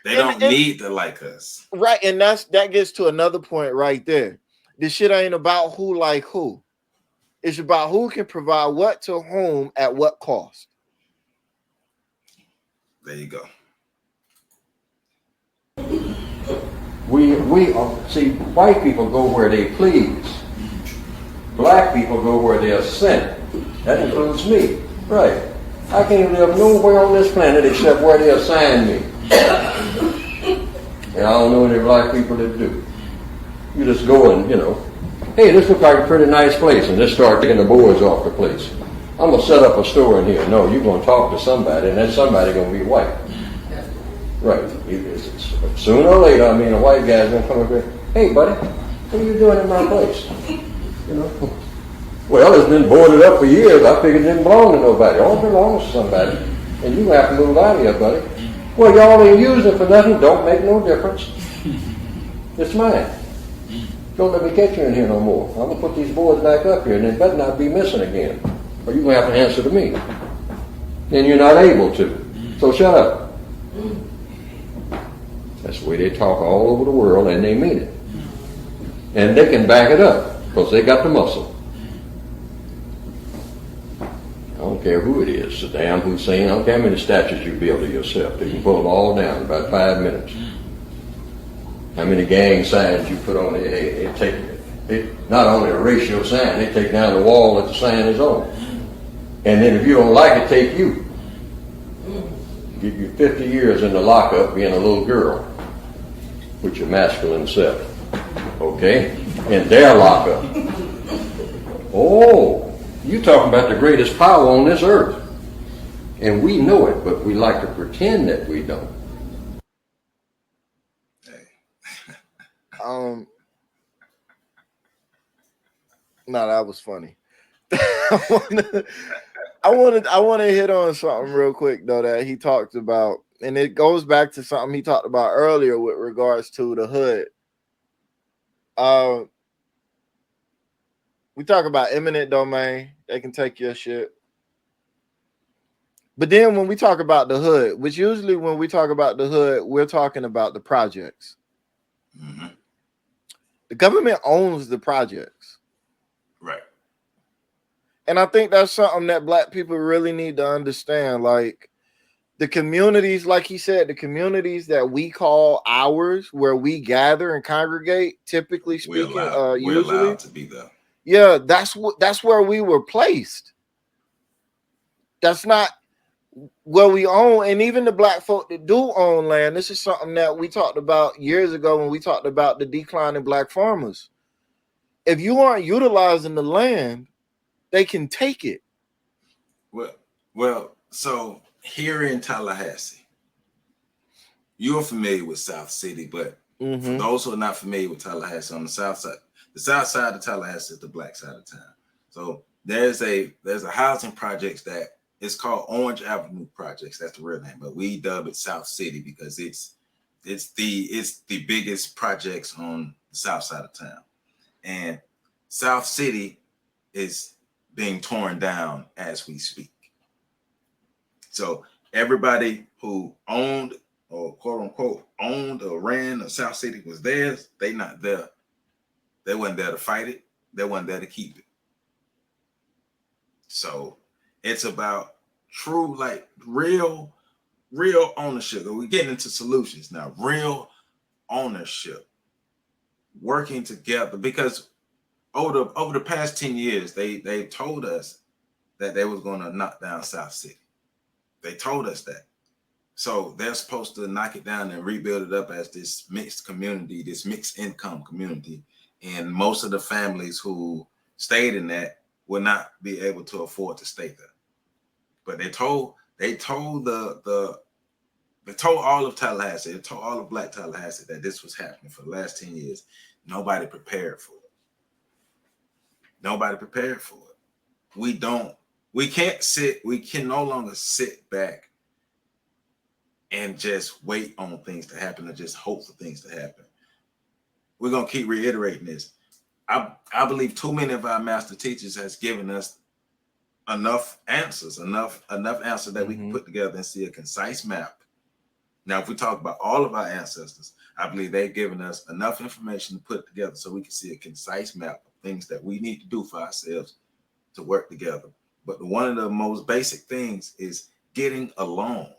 They don't need to like us. Right, and that gets to another point right there. This shit ain't about who like who. It's about who can provide what to whom at what cost. There you go. We see, white people go where they please. Black people go where they are sent. That includes me. Right. I can't live nowhere on this planet except where they assign me. And I don't know any Black people that do. You just go and, hey, this looks like a pretty nice place, and just start taking the boards off the place. I'm going to set up a store in here. No, you're going to talk to somebody, and then somebody going to be white. Right. Sooner or later, a white guy's going to come up here, hey, buddy, what are you doing in my place? Well, it's been boarded up for years. I figured it didn't belong to nobody. It all belongs to somebody. And you have to move out of here, buddy. Well, y'all ain't using it for nothing. Don't make no difference. It's mine. Don't let me catch you in here no more. I'm gonna put these boards back up here, and they better not be missing again, or you're gonna have to answer to me. And you're not able to. So shut up. That's the way they talk all over the world, and they mean it. And they can back it up because they got the muscle. I don't care who it is, Saddam Hussein. I don't care how many statues you build of yourself. They can pull them all down in about 5 minutes. How many gang signs you put on it? It not only erase your sign, they take down the wall that the sign is on. And then if you don't like it, take you. Give you 50 years in the lockup being a little girl with your masculine self. Okay? In their lockup. Oh, you talking about the greatest power on this earth. And we know it, but we like to pretend that we don't. No, that was funny. I want to hit on something real quick though that he talked about, and it goes back to something he talked about earlier with regards to the hood. We talk about eminent domain; they can take your shit. But then when we talk about the hood, which usually when we talk about the hood, we're talking about the projects. Mm-hmm. The government owns the projects. Right. And I think that's something that Black people really need to understand. Like the communities, like he said, the communities that we call ours, where we gather and congregate, typically speaking, we're usually allowed to be there. Yeah, that's where we were placed. That's not where we own. And even the Black folk that do own land, this is something that we talked about years ago when we talked about the decline in Black farmers. If you aren't utilizing the land, they can take it. Well, so here in Tallahassee, you're familiar with South City, but for those who are not familiar with Tallahassee, on the south side of Tallahassee is the Black side of town. So there's a housing projects that it's called Orange Avenue Projects. That's the real name, but we dub it South City because it's the biggest projects on the south side of town. And South City is being torn down as we speak. So everybody who owned or quote unquote owned or ran or South City was theirs, they not there. They weren't there to fight it. They weren't there to keep it. So it's about true, like real ownership. We're getting into solutions now. Real ownership, working together, because over the past 10 years, they told us that they was going to knock down South City. They told us that. So they're supposed to knock it down and rebuild it up as this mixed community, this mixed income community. And most of the families who stayed in that will not be able to afford to stay there. But they told all of Tallahassee, they told all of Black Tallahassee that this was happening for the last 10 years. Nobody prepared for it. Nobody prepared for it. We can no longer sit back and just wait on things to happen or just hope for things to happen. We're going to keep reiterating this. I believe too many of our master teachers has given us enough answers that we can put together and see a concise map. Now, if we talk about all of our ancestors, I believe they've given us enough information to put together so we can see a concise map of things that we need to do for ourselves to work together. But one of the most basic things is getting along.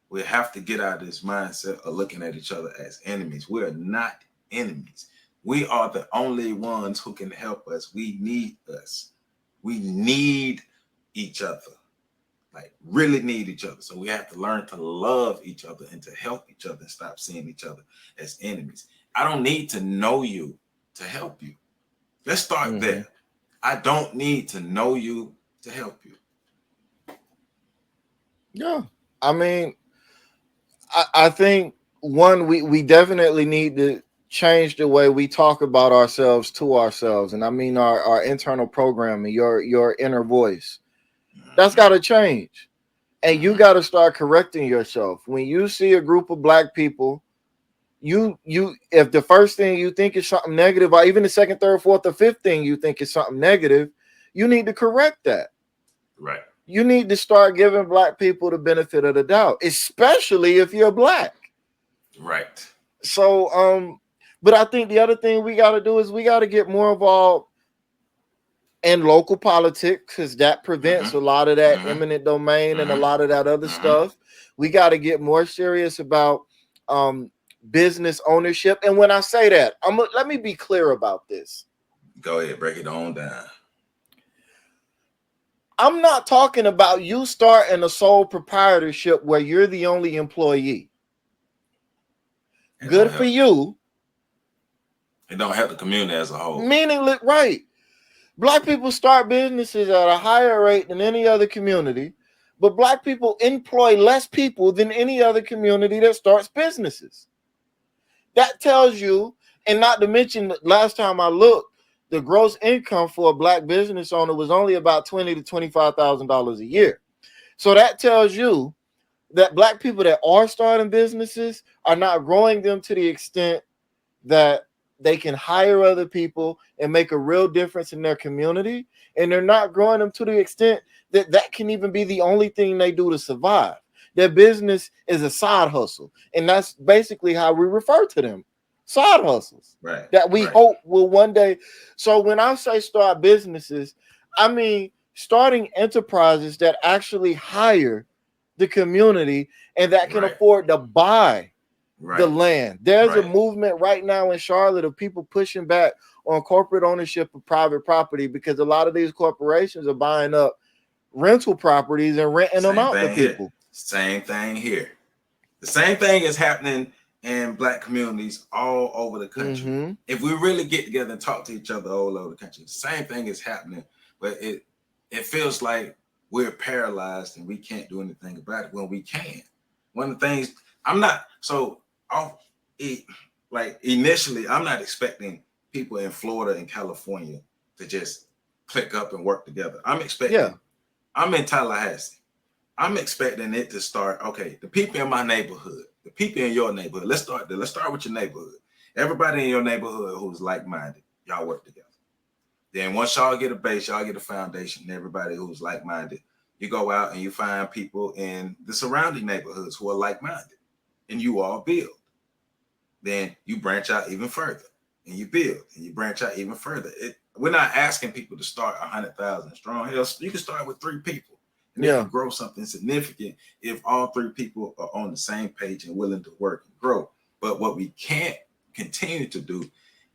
We have to get out of this mindset of looking at each other as enemies. We are not enemies. We are the only ones who can help us. We need us. We need each other. Like really need each other. So we have to learn to love each other and to help each other and stop seeing each other as enemies. I don't need to know you to help you. Let's start there. I don't need to know you to help you. Yeah. I mean, I think one, we definitely need to change the way we talk about ourselves to ourselves. And I mean our internal programming, your inner voice. That's got to change. And you got to start correcting yourself. When you see a group of Black people, you if the first thing you think is something negative, or even the second, third, fourth, or fifth thing you think is something negative, you need to correct that. Right. You need to start giving black people the benefit of the doubt, especially if you're black. Right. So but I think the other thing we got to do is we got to get more involved in local politics, because that prevents a lot of that eminent domain and a lot of that other stuff. We got to get more serious about business ownership. And when I say that, let me be clear about this. Go ahead, break it on down. I'm not talking about you starting a sole proprietorship where you're the only employee. Good for you. It don't help the community as a whole. Meaningless, right? Black people start businesses at a higher rate than any other community, but black people employ less people than any other community that starts businesses. That tells you, and not to mention, last time I looked, the gross income for a black business owner was only about $20,000 to $25,000 a year. So that tells you that black people that are starting businesses are not growing them to the extent that they can hire other people and make a real difference in their community. And they're not growing them to the extent that that can even be the only thing they do to survive. Their business is a side hustle. And that's basically how we refer to them. Side hustles. Right. That we hope will one day. So when I say start businesses, I mean starting enterprises that actually hire the community and that can afford to buy the land. There's a movement right now in Charlotte of people pushing back on corporate ownership of private property, because a lot of these corporations are buying up rental properties and renting them out to people. Same thing here. The same thing is happening in black communities all over the country. If we really get together and talk to each other all over the country, the same thing is happening, but it feels like we're paralyzed and we can't do anything about it when we can. One of the things initially, I'm not expecting people in Florida and California to just click up and work together. I'm expecting, I'm in Tallahassee. I'm expecting it to start, okay, the people in my neighborhood, the people in your neighborhood, let's start with your neighborhood. Everybody in your neighborhood who's like-minded, y'all work together. Then once y'all get a base, y'all get a foundation, and everybody who's like-minded, you go out and you find people in the surrounding neighborhoods who are like-minded, and you all build. Then you branch out even further, and you build, and you branch out even further. We're not asking people to start 100,000 strong. Hell, you can start with 3 people, and it can grow something significant if all 3 people are on the same page and willing to work and grow. But what we can't continue to do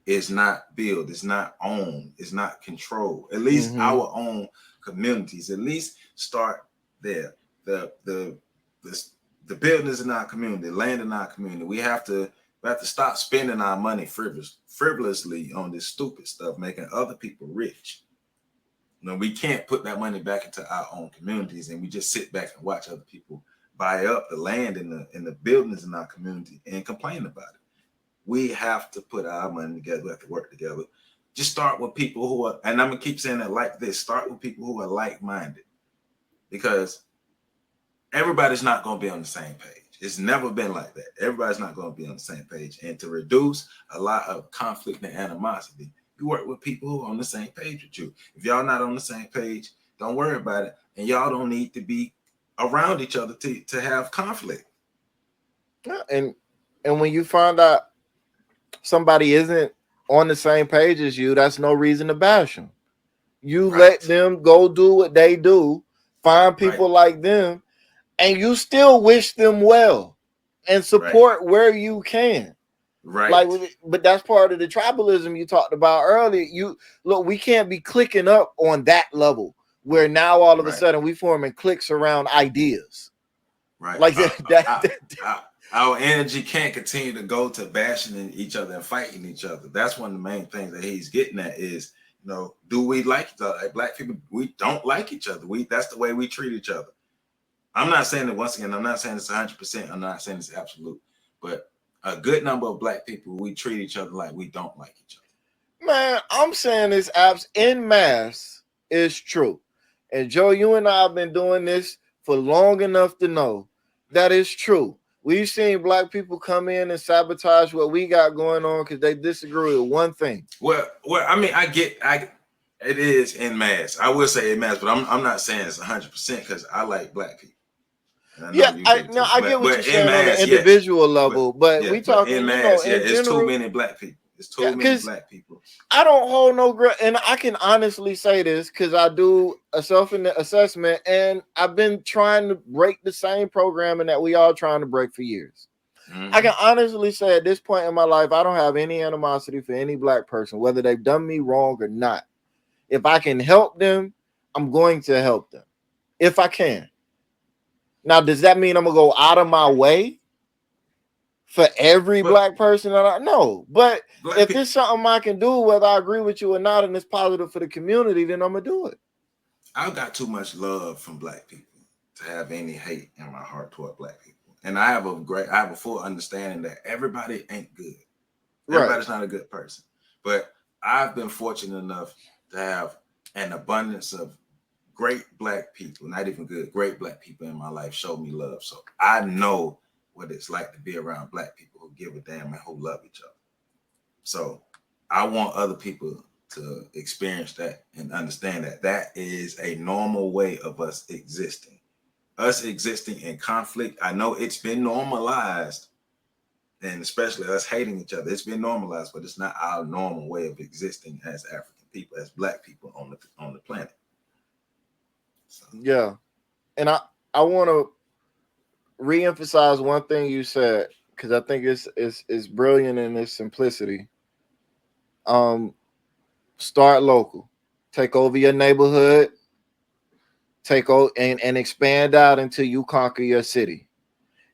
is not build, is not own, is not control. At least our own communities. At least start there. The buildings in our community, the land in our community. We have to stop spending our money frivolously on this stupid stuff, making other people rich. You know, we can't put that money back into our own communities, and we just sit back and watch other people buy up the land and the buildings in our community and complain about it. We have to put our money together. We have to work together. Just start with people who are, and I'm gonna keep saying it like this, start with people who are like-minded, because everybody's not gonna be on the same page. It's never been like that. Everybody's not gonna be on the same page. And to reduce a lot of conflict and animosity, you work with people who are on the same page with you. If y'all not on the same page, don't worry about it. And y'all don't need to be around each other to have conflict. And when you find out somebody isn't on the same page as you, that's no reason to bash them. You let them go do what they do, find people like them, and you still wish them well and support where you can. But that's part of the tribalism you talked about earlier. We can't be clicking up on that level where now all of a sudden we forming cliques around ideas. Like our energy can't continue to go to bashing each other and fighting each other. That's one of the main things that he's getting at is, you know, do we like each other? Like black people, we don't like each other. That's the way we treat each other. I'm not saying that, once again, I'm not saying it's 100%. I'm not saying it's absolute, but a good number of black people, we treat each other like we don't like each other. Man, I'm saying this en masse is true. And Joe, you and I have been doing this for long enough to know that is true. We've seen black people come in and sabotage what we got going on because they disagree with one thing. Well, I mean, it is in mass. I will say in mass, but I'm not saying it's 100% because I like black people. And I know Yeah, you I do no, too. I get what you're in saying on mass, the yes. individual level, but we But talking, in you mass, know, yeah, in it's general. too many black people. It's too Yeah, many 'cause black people. I don't hold no grudge, and I can honestly say this because I do a self-assessment, and I've been trying to break the same programming that we all trying to break for years. Mhm. I can honestly say at this point in my life, I don't have any animosity for any black person, whether they've done me wrong or not. If I can help them, I'm going to help them if I can. Now, does that mean I'm gonna go out of my way for every But black person that I know? But black if people, it's something I can do, whether I agree with you or not, and it's positive for the community, then I'm gonna do it. I've got too much love from black people to have any hate in my heart toward black people. And I have a full understanding that everybody ain't good. Right. Everybody's not a good person. But I've been fortunate enough to have an abundance of great black people, not even good, great black people in my life show me love. So I know what it's like to be around black people who give a damn and who love each other. So I want other people to experience that and understand that that is a normal way of us existing. Us existing in conflict. I know it's been normalized, and especially us hating each other. It's been normalized, but it's not our normal way of existing as African people, as black people on the planet. So. Yeah, and I want to reemphasize one thing you said because I think it's brilliant in its simplicity. Start local, take over your neighborhood, take over and expand out until you conquer your city,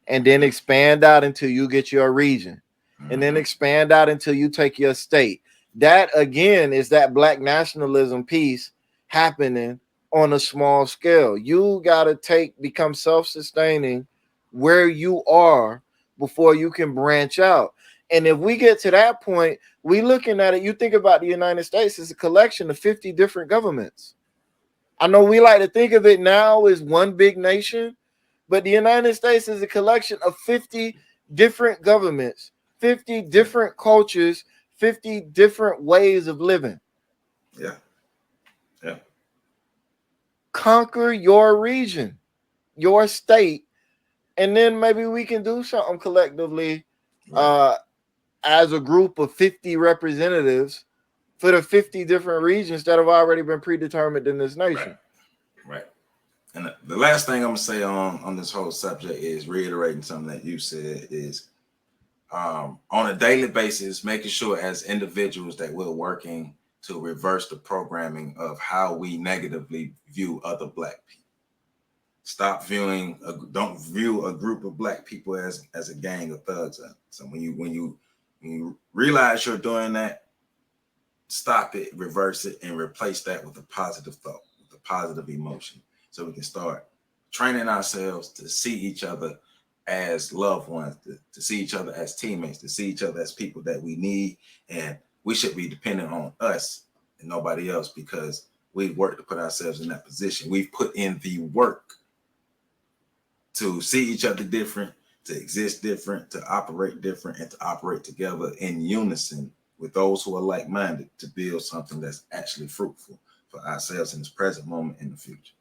and then expand out until you get your region, and then expand out until you take your state. That again is that black nationalism piece happening on a small scale. You gotta become self-sustaining where you are before you can branch out. And if we get to that point, we looking at it. You think about the United States as a collection of 50 different governments. I know we like to think of it now as one big nation, but the United States is a collection of 50 different governments, 50 different cultures, 50 different ways of living. Yeah. Yeah. Conquer your region, your state, and then maybe we can do something collectively as a group of 50 representatives for the 50 different regions that have already been predetermined in this nation. Right. And the last thing I'm gonna say on this whole subject is reiterating something that you said is on a daily basis, making sure as individuals that we're working to reverse the programming of how we negatively view other black people. Don't view a group of black people as a gang of thugs. So when you realize you're doing that, stop it, reverse it, and replace that with a positive thought, with a positive emotion, so we can start training ourselves to see each other as loved ones, to see each other as teammates, to see each other as people that we need, and we should be dependent on us and nobody else because we've worked to put ourselves in that position. We've put in the work to see each other different, to exist different, to operate different, and to operate together in unison with those who are like-minded to build something that's actually fruitful for ourselves in this present moment in the future.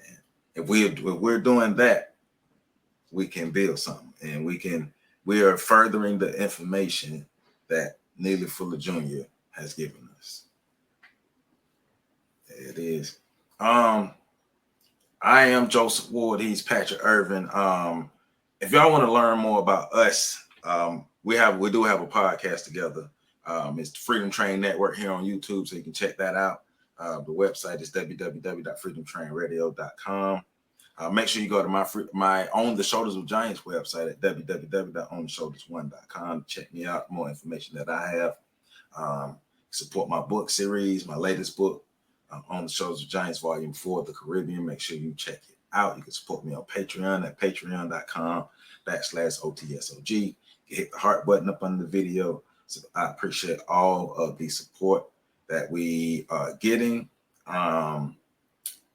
And if we're doing that, we can build something, and we are furthering the information that Neely Fuller Jr. has given us. It is. I am Joseph Ward. He's Patrick Irvin. If y'all want to learn more about us, we do have a podcast together. It's the Freedom Train Network here on YouTube, so you can check that out. The website is www.freedomtrainradio.com. Make sure you go to my On the Shoulders of Giants website at www.ontheshoulders1.com. Check me out. More information that I have. Support my book series, my latest book, On the Shoulders of Giants, Volume 4, The Caribbean. Make sure you check it out. You can support me on Patreon at patreon.com/OTSOG. You hit the heart button up under the video. So I appreciate all of the support that we are getting.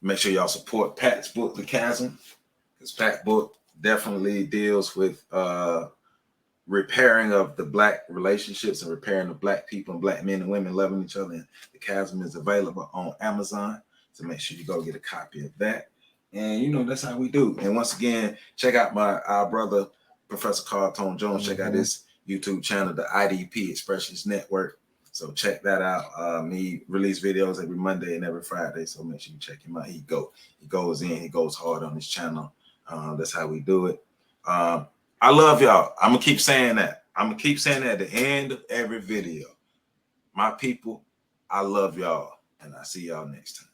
Make sure y'all support Pat's book, The Chasm, because Pat's book definitely deals with repairing of the Black relationships and repairing of Black people and Black men and women loving each other. And The Chasm is available on Amazon, so make sure you go get a copy of that. And you know, that's how we do. And once again, check out our brother Professor Carl Tone Jones. Check out his YouTube channel, the IDP Expressions Network. So check that out. He release videos every Monday and every Friday. So make sure you check him out. He goes in, he goes hard on his channel. That's how we do it. I love y'all. I'm gonna keep saying that. I'm gonna keep saying that at the end of every video. My people, I love y'all, and I see y'all next time.